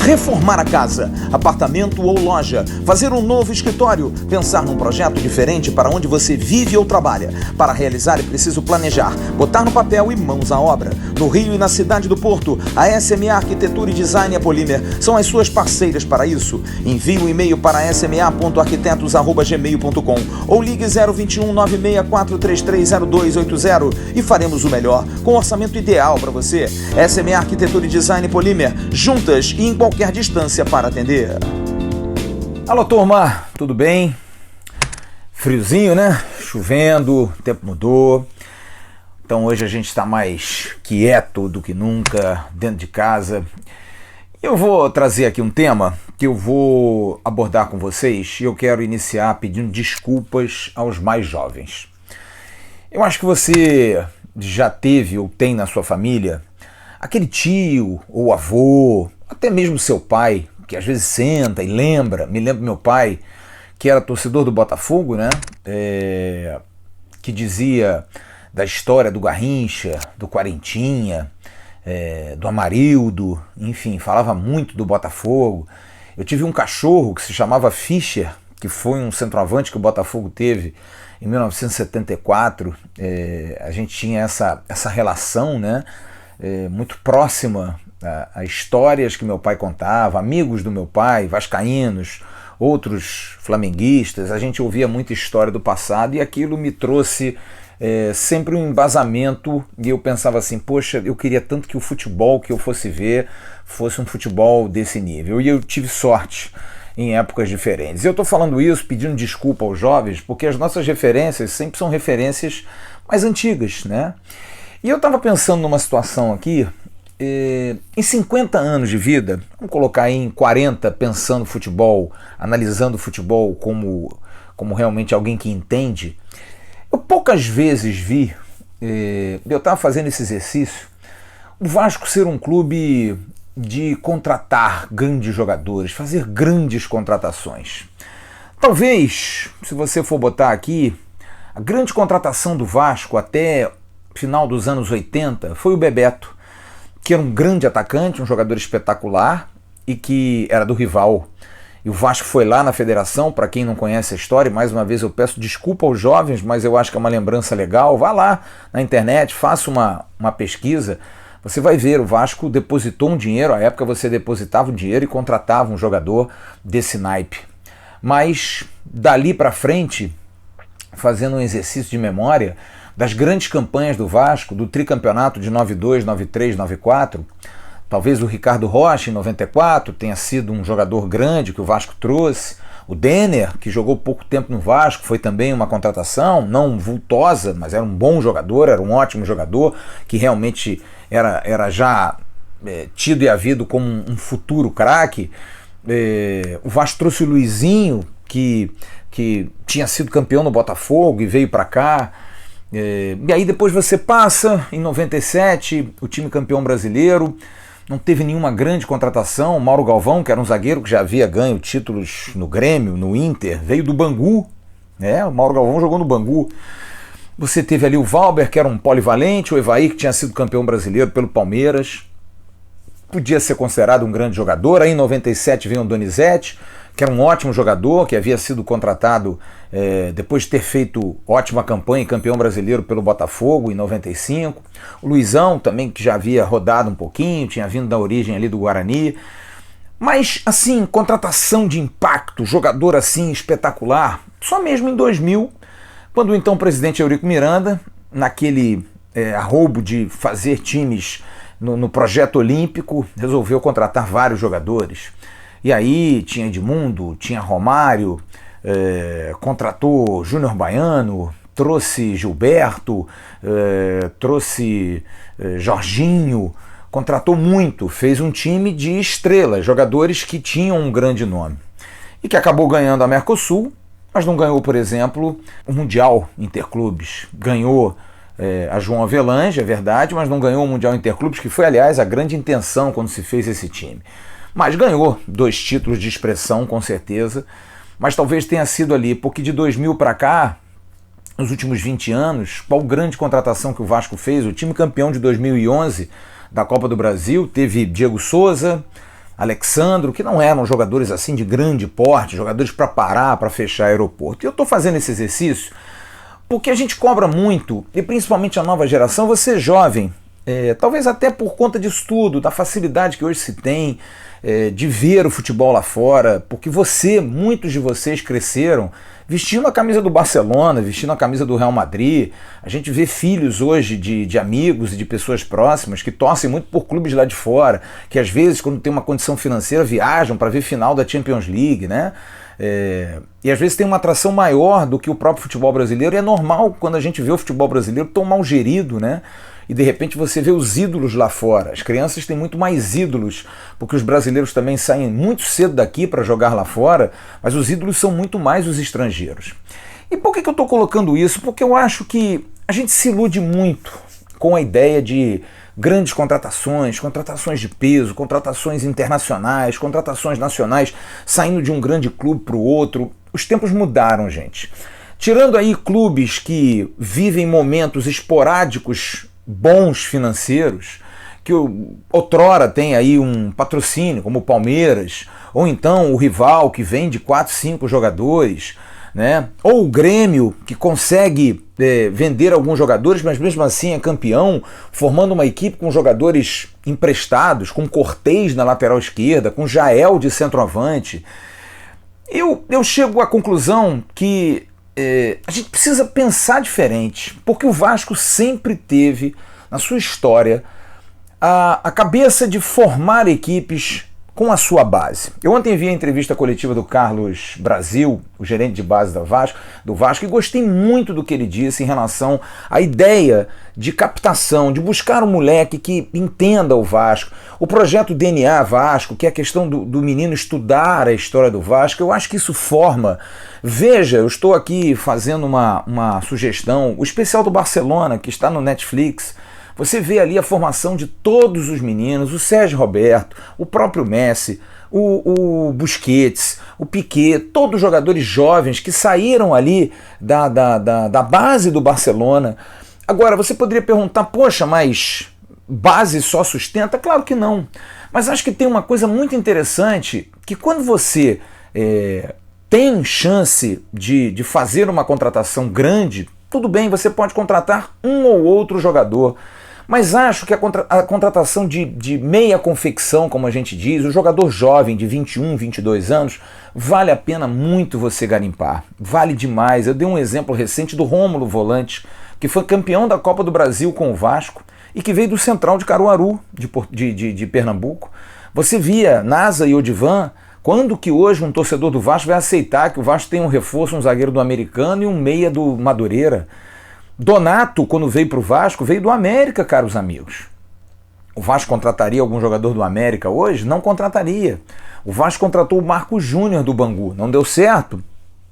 Reformar a casa, apartamento ou loja, fazer um novo escritório, pensar num projeto diferente para onde você vive ou trabalha. Para realizar é preciso planejar, botar no papel e mãos à obra. No Rio e na cidade do Porto, a SMA Arquitetura e Design e a Polímer são as suas parceiras para isso. Envie um e-mail para sma.arquitetos@gmail.com ou ligue 021 964330280 e faremos o melhor com o orçamento ideal para você. SMA Arquitetura e Design e Polímer, juntas e em qualquer distância para atender. Alô, turma, tudo bem? Friozinho, né? Chovendo, o tempo mudou. Então hoje a gente está mais quieto do que nunca, dentro de casa. Eu vou trazer aqui um tema que eu vou abordar com vocês e eu quero iniciar pedindo desculpas aos mais jovens. Eu acho que você já teve ou tem na sua família aquele tio ou avô, até mesmo seu pai, que às vezes senta e lembra. Me lembro meu pai, que era torcedor do Botafogo, né? Que dizia da história do Garrincha, do Quarentinha, do Amarildo, enfim, falava muito do Botafogo. Eu tive um cachorro que se chamava Fischer, que foi um centroavante que o Botafogo teve em 1974. A gente tinha essa relação, né? Muito próxima a histórias que meu pai contava, amigos do meu pai, vascaínos, outros flamenguistas. A gente ouvia muita história do passado e aquilo me trouxe sempre um embasamento, e eu pensava assim, poxa, eu queria tanto que o futebol que eu fosse ver fosse um futebol desse nível, e eu tive sorte em épocas diferentes. Eu estou falando isso pedindo desculpa aos jovens, porque as nossas referências sempre são referências mais antigas, né? E eu estava pensando numa situação aqui, em 50 anos de vida, vamos colocar aí em 40 pensando futebol, analisando futebol como realmente alguém que entende, eu poucas vezes vi, eu estava fazendo esse exercício, o Vasco ser um clube de contratar grandes jogadores, fazer grandes contratações. Talvez, se você for botar aqui, a grande contratação do Vasco até final dos anos 80 foi o Bebeto, que era um grande atacante, um jogador espetacular e que era do rival. E o Vasco foi lá na federação, para quem não conhece a história, mais uma vez eu peço desculpa aos jovens, mas eu acho que é uma lembrança legal. Vá lá na internet, faça uma pesquisa, você vai ver, o Vasco depositou um dinheiro, à época você depositava um dinheiro e contratava um jogador desse naipe. Mas dali para frente, fazendo um exercício de memória, das grandes campanhas do Vasco, do tricampeonato de 92, 93, 94, talvez o Ricardo Rocha em 94 tenha sido um jogador grande que o Vasco trouxe, o Denner, que jogou pouco tempo no Vasco, foi também uma contratação, não vultosa, mas era um bom jogador, era um ótimo jogador, que realmente era já tido e havido como um futuro craque. O Vasco trouxe o Luizinho, que tinha sido campeão no Botafogo e veio para cá. E aí depois você passa, em 97, o time campeão brasileiro, não teve nenhuma grande contratação. Mauro Galvão, que era um zagueiro que já havia ganho títulos no Grêmio, no Inter, veio do Bangu, né? O Mauro Galvão jogou no Bangu. Você teve ali o Valber, que era um polivalente, o Evair, que tinha sido campeão brasileiro pelo Palmeiras, podia ser considerado um grande jogador. Aí em 97 veio o Donizete, que era um ótimo jogador, que havia sido contratado depois de ter feito ótima campanha e campeão brasileiro pelo Botafogo em 95. O Luizão também, que já havia rodado um pouquinho, tinha vindo da origem ali do Guarani. Mas, assim, contratação de impacto, jogador assim espetacular, só mesmo em 2000, quando o então presidente Eurico Miranda, naquele arrobo de fazer times no projeto olímpico, resolveu contratar vários jogadores. E aí tinha Edmundo, tinha Romário, contratou Júnior Baiano, trouxe Gilberto, trouxe Jorginho, contratou muito, fez um time de estrelas, jogadores que tinham um grande nome. E que acabou ganhando a Mercosul, mas não ganhou, por exemplo, o Mundial Interclubes. Ganhou a João Avelange, é verdade, mas não ganhou o Mundial Interclubes, que foi, aliás, a grande intenção quando se fez esse time. Mas ganhou 2 títulos de expressão, com certeza, mas talvez tenha sido ali, porque de 2000 para cá, nos últimos 20 anos, qual grande contratação que o Vasco fez. O time campeão de 2011 da Copa do Brasil teve Diego Souza, Alexandro, que não eram jogadores assim de grande porte, jogadores para parar, para fechar aeroporto. E eu estou fazendo esse exercício porque a gente cobra muito, e principalmente a nova geração, você jovem, talvez até por conta disso tudo, da facilidade que hoje se tem de ver o futebol lá fora, porque muitos de vocês cresceram vestindo a camisa do Barcelona, vestindo a camisa do Real Madrid. A gente vê filhos hoje de amigos e de pessoas próximas que torcem muito por clubes lá de fora, que às vezes, quando tem uma condição financeira, viajam para ver final da Champions League, né? E às vezes tem uma atração maior do que o próprio futebol brasileiro, e é normal quando a gente vê o futebol brasileiro tão mal gerido, né? E de repente você vê os ídolos lá fora. As crianças têm muito mais ídolos, porque os brasileiros também saem muito cedo daqui para jogar lá fora, mas os ídolos são muito mais os estrangeiros. E por que eu estou colocando isso? Porque eu acho que a gente se ilude muito com a ideia de grandes contratações, contratações de peso, contratações internacionais, contratações nacionais, saindo de um grande clube para o outro. Os tempos mudaram, gente. Tirando aí clubes que vivem momentos esporádicos bons financeiros, que outrora tem aí um patrocínio, como o Palmeiras, ou então o rival que vende 4, 5 jogadores, né? Ou o Grêmio, que consegue vender alguns jogadores, mas mesmo assim é campeão, formando uma equipe com jogadores emprestados, com Cortez na lateral esquerda, com Jael de centroavante. Eu chego à conclusão que a gente precisa pensar diferente, porque o Vasco sempre teve, na sua história, a cabeça de formar equipes com a sua base. Eu ontem vi a entrevista coletiva do Carlos Brasil, o gerente de base do Vasco, e gostei muito do que ele disse em relação à ideia de captação, de buscar um moleque que entenda o Vasco. O projeto DNA Vasco, que é a questão do menino estudar a história do Vasco, eu acho que isso forma. Veja, eu estou aqui fazendo uma sugestão, o especial do Barcelona, que está no Netflix. Você vê ali a formação de todos os meninos, o Sérgio Roberto, o próprio Messi, o Busquets, o Piqué, todos jogadores jovens que saíram ali da base do Barcelona. Agora, você poderia perguntar, poxa, mas base só sustenta? Claro que não. Mas acho que tem uma coisa muito interessante, que quando você tem chance de fazer uma contratação grande, tudo bem, você pode contratar um ou outro jogador. Mas acho que a contratação de meia confecção, como a gente diz, o jogador jovem de 21, 22 anos, vale a pena muito você garimpar. Vale demais. Eu dei um exemplo recente do Rômulo Volante, que foi campeão da Copa do Brasil com o Vasco e que veio do Central de Caruaru, de Pernambuco. Você via Nasa e Odivan. Quando que hoje um torcedor do Vasco vai aceitar que o Vasco tem um reforço, um zagueiro do Americano e um meia do Madureira? Donato, quando veio para o Vasco, veio do América, caros amigos. O Vasco contrataria algum jogador do América hoje? Não contrataria. O Vasco contratou o Marco Júnior do Bangu. Não deu certo?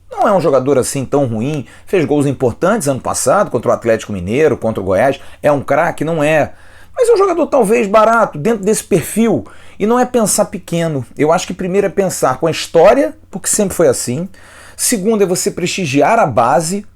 Não é um jogador assim tão ruim. Fez gols importantes ano passado contra o Atlético Mineiro, contra o Goiás. É um craque? Não é. Mas é um jogador talvez barato, dentro desse perfil. E não é pensar pequeno. Eu acho que primeiro é pensar com a história, porque sempre foi assim. Segundo é você prestigiar a base.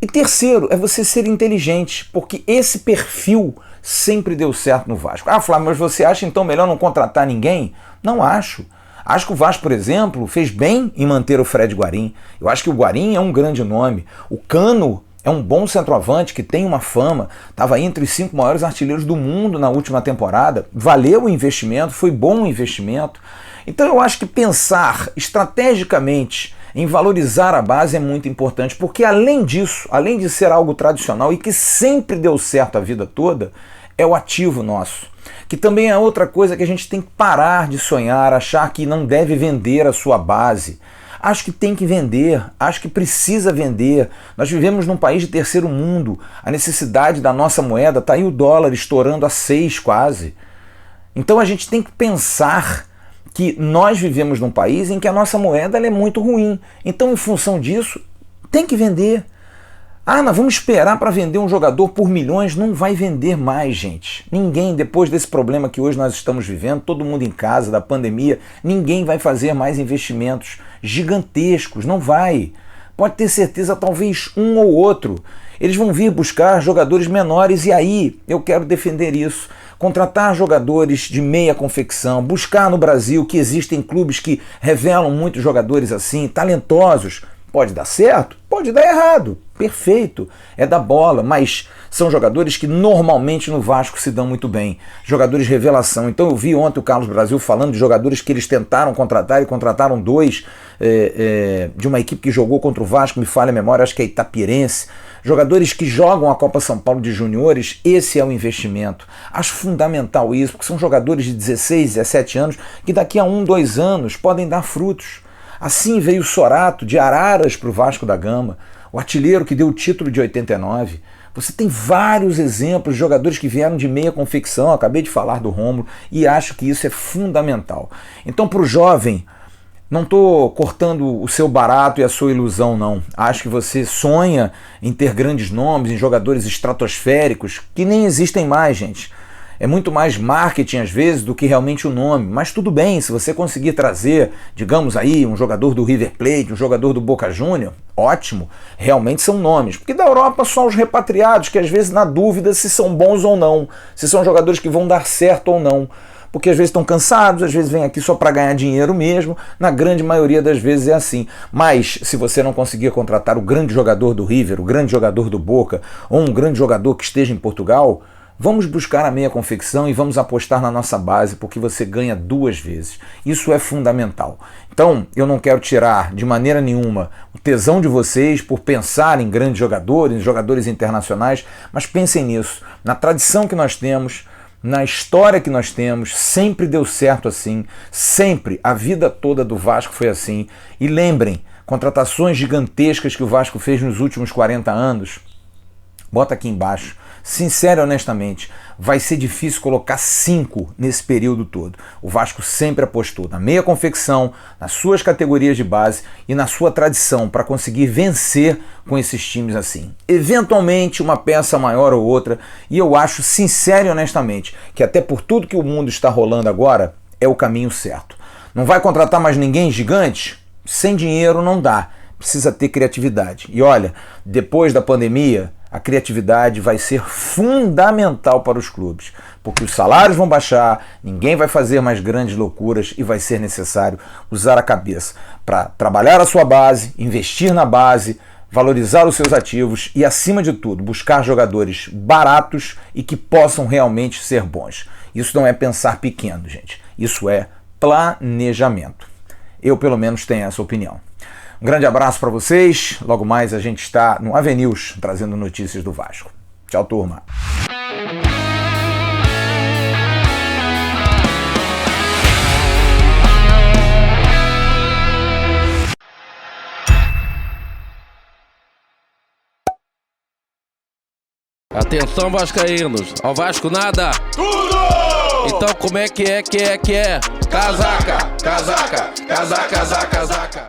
E terceiro, é você ser inteligente, porque esse perfil sempre deu certo no Vasco. Ah, Flávio, mas você acha então melhor não contratar ninguém? Não acho. Acho que o Vasco, por exemplo, fez bem em manter o Fred Guarim. Eu acho que o Guarim é um grande nome. O Cano é um bom centroavante que tem uma fama. Estava entre os 5 maiores artilheiros do mundo na última temporada. Valeu o investimento, foi bom o investimento. Então eu acho que pensar estrategicamente em valorizar a base é muito importante, porque além disso, além de ser algo tradicional e que sempre deu certo a vida toda, é o ativo nosso. Que também é outra coisa que a gente tem que parar de sonhar, achar que não deve vender a sua base. Acho que tem que vender, acho que precisa vender. Nós vivemos num país de terceiro mundo, a necessidade da nossa moeda, está aí o dólar estourando a 6 quase. Então a gente tem que pensar que nós vivemos num país em que a nossa moeda ela é muito ruim. Então, em função disso, tem que vender. Ah, nós vamos esperar para vender um jogador por milhões? Não vai vender mais, gente. Ninguém, depois desse problema que hoje nós estamos vivendo, todo mundo em casa, da pandemia, ninguém vai fazer mais investimentos gigantescos, não vai. Pode ter certeza, talvez um ou outro. Eles vão vir buscar jogadores menores e aí eu quero defender isso. Contratar jogadores de meia confecção, buscar no Brasil que existem clubes que revelam muitos jogadores assim, talentosos. Pode dar certo, pode dar errado, perfeito, é da bola, mas são jogadores que normalmente no Vasco se dão muito bem, jogadores revelação. Então eu vi ontem o Carlos Brasil falando de jogadores que eles tentaram contratar e contrataram dois de uma equipe que jogou contra o Vasco, me falha a memória, acho que é Itapirense, jogadores que jogam a Copa São Paulo de juniores. Esse é o investimento. Acho fundamental isso, porque são jogadores de 16, 17 anos que daqui a 1, 2 anos podem dar frutos. Assim veio o Sorato de Araras para o Vasco da Gama, o artilheiro que deu o título de 89. Você tem vários exemplos de jogadores que vieram de meia confecção, acabei de falar do Rômulo, e acho que isso é fundamental. Então, para o jovem, não estou cortando o seu barato e a sua ilusão, não. Acho que você sonha em ter grandes nomes, em jogadores estratosféricos, que nem existem mais, gente. É muito mais marketing às vezes do que realmente o nome, mas tudo bem, se você conseguir trazer, digamos aí, um jogador do River Plate, um jogador do Boca Juniors, ótimo, realmente são nomes, porque da Europa só os repatriados, que às vezes na dúvida se são bons ou não, se são jogadores que vão dar certo ou não, porque às vezes estão cansados, às vezes vêm aqui só para ganhar dinheiro mesmo, na grande maioria das vezes é assim. Mas se você não conseguir contratar o grande jogador do River, o grande jogador do Boca, ou um grande jogador que esteja em Portugal, vamos buscar a meia confecção e vamos apostar na nossa base, porque você ganha 2 vezes. Isso é fundamental. Então, eu não quero tirar de maneira nenhuma o tesão de vocês por pensar em grandes jogadores, em jogadores internacionais, mas pensem nisso, na tradição que nós temos, na história que nós temos, sempre deu certo assim, sempre, a vida toda do Vasco foi assim. E lembrem, contratações gigantescas que o Vasco fez nos últimos 40 anos, bota aqui embaixo. Sincero e honestamente, vai ser difícil colocar 5 nesse período todo. O Vasco sempre apostou na meia confecção, nas suas categorias de base e na sua tradição para conseguir vencer com esses times assim. Eventualmente uma peça maior ou outra, e eu acho sincero e honestamente que até por tudo que o mundo está rolando agora, é o caminho certo. Não vai contratar mais ninguém gigante? Sem dinheiro não dá, precisa ter criatividade. E olha, depois da pandemia, a criatividade vai ser fundamental para os clubes, porque os salários vão baixar, ninguém vai fazer mais grandes loucuras e vai ser necessário usar a cabeça para trabalhar a sua base, investir na base, valorizar os seus ativos e, acima de tudo, buscar jogadores baratos e que possam realmente ser bons. Isso não é pensar pequeno, gente. Isso é planejamento. Eu, pelo menos, tenho essa opinião. Um grande abraço para vocês. Logo mais a gente está no Avenews trazendo notícias do Vasco. Tchau, turma. Atenção, vascaínos. Ao Vasco nada. Tudo! Então como é que é? Casaca, casaca, casaca, casaca, casaca.